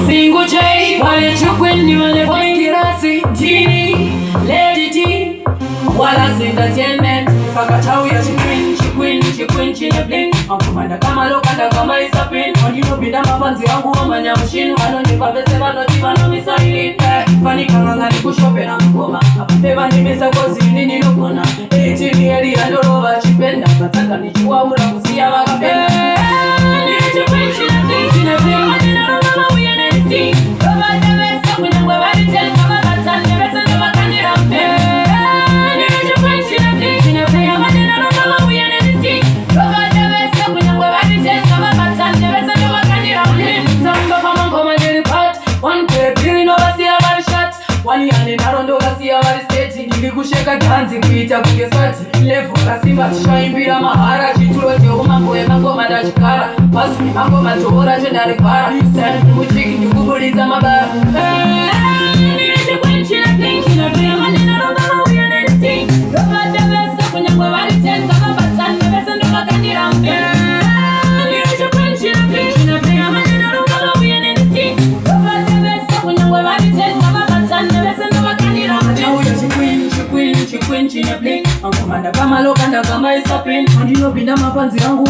Single J, wale chukweni wale boingirasi Genie, Lady T, wala entertainment. Faka chau ya chikwin, chine bling. Amkumanda kama lokanda kama isapin. Ondino binda mafanzi wangu wa manyamushinu. Wano nipabese wano tivano misaili. Fani kanganga ni kushope na mkoma. Apateva ni misa kozi nini nukona. Iti ni heli ya ndorova chipenda. Kataka ni chua ura kusia wakapenda. Chikwin, chine bling, chine bling. Adina rama uye nesti. Kama devesa kwenye mwe wariten. Kama katani devesa ndoba kanira mpe. Chikwin, chine bling, chine bling. Adina rama uye nesti. Kama devesa kwenye mwe wariten. Kama katani devesa ndoba kanira mpe. Tamba kama ngoma jeli pat. One play pili no basi ya bari shot. Wani ane narondo basi ya bari stage. Nili kusheka ganzi kuita kuge swati. Levo kasimba tushaimbira mahara. Chitulo jeo mango ya mango madachikara. Pasu ni mango machora jendari para. Sani kumuchiki nyukubuliza mabara. Nili chikwin china pink china pink. Manina rondo uya nesti. Kama devesa kwenye mwe wariten. Kama batani devesa ndo makanira mpe. Nili chikwin china pink china pink. Manina rondo uya nesti. Kama devesa kwenye mwe wariten. Kama batani devesa ndo makanira mpe. Chikwin china pink. Amkumanda kama lokanda kama isapin. Ondino binda mafanzi yangu